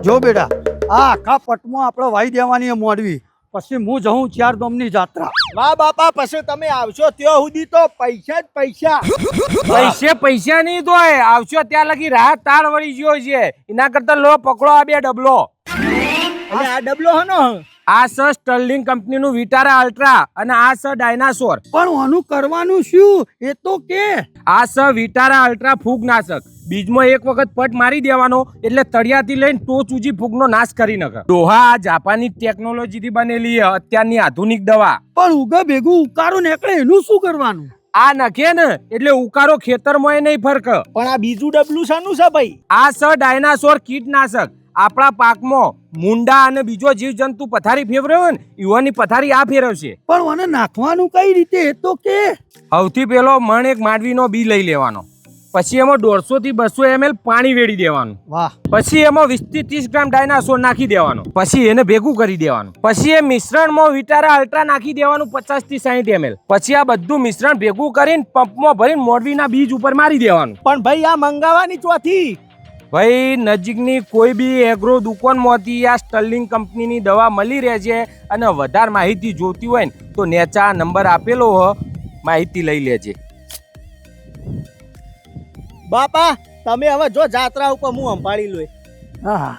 જો બેટા આ આખા પટમાં આપણે વાઈ દેવાની મોડવી પછી હું જઉં 4 ગામની જાત્રા વાહ બાપા પછી તમે આવશો ત્યાં સુધી તો પૈસા જ પૈસા પૈસા નહીં તો આવશો ત્યાં લગી રાહત તાળ વળી ગયો છે એના કરતા લો પકડો આ બે ડબલો અને આ ડબલો હનો આ છે સ્ટર્લિંગ કંપનીનું વિટારા અલ્ટ્રા અને આ છે ડાયનાસોર પણ આનું કરવાનું શું એ તો કે આ છે વિટારા અલ્ટ્રા ફૂગનાશક બીજમાં એક વખત પટ મારી દેવાનો એટલે તળિયાથી લઈને ટોચ ઉજી ફૂગનો નાશ કરી નાખે ડોહા આ જાપાની ટેકનોલોજીથી બનેલી અત્યારની આધુનિક દવા પણ ઉગા ભેગું ઉકારો નીકળે એનું શું કરવાનું આ નખે ને એટલે ઉકારો ખેતરમાં નહીં ફરક પણ આ બીજું ડબલું શાનું છે ભાઈ આ છે ડાયનાસોર કીટનાશક આપણા પાકમાં મુંડા અને બીજો જીવજંતુ પથારી ફેરવે હોય ને યુવાની પથારી આ ફેરવશે પણ મને નાખવાનું કઈ રીતે એ તો કે સૌથી પહેલો મણ એક માંડવીનો બી લઈ લેવાનો પછી એમાં 150 થી 200 ml પાણી વેડી દેવાનું વાહ પછી એમાં 20 થી 30 ગ્રામ ડાયનાસોર નાખી દેવાનું પછી એને ભેગું કરી દેવાનું પછી એ મિશ્રણમાં વિટારા અલ્ટ્રા નાખી દેવાનું 50 થી 60 ml પછી આ બધું મિશ્રણ ભેગું કરીને પંપમાં ભરીને મોરબીના બીજ ઉપર મારી દેવાનું પણ ભાઈ આ મંગાવાની ચોથી ભાઈ નજીકની કોઈ બી એગ્રો દુકાનમાંથી આ સ્ટર્લિંગ કંપનીની દવા મળી રહે છે અને વધારે માહિતી જોતી હોય ને તો નેચા નંબર આપેલો હો માહિતી લઈ લેજે બાપા તમે હવે જો જાત્રા ઉપર હું સંભાળી લો હા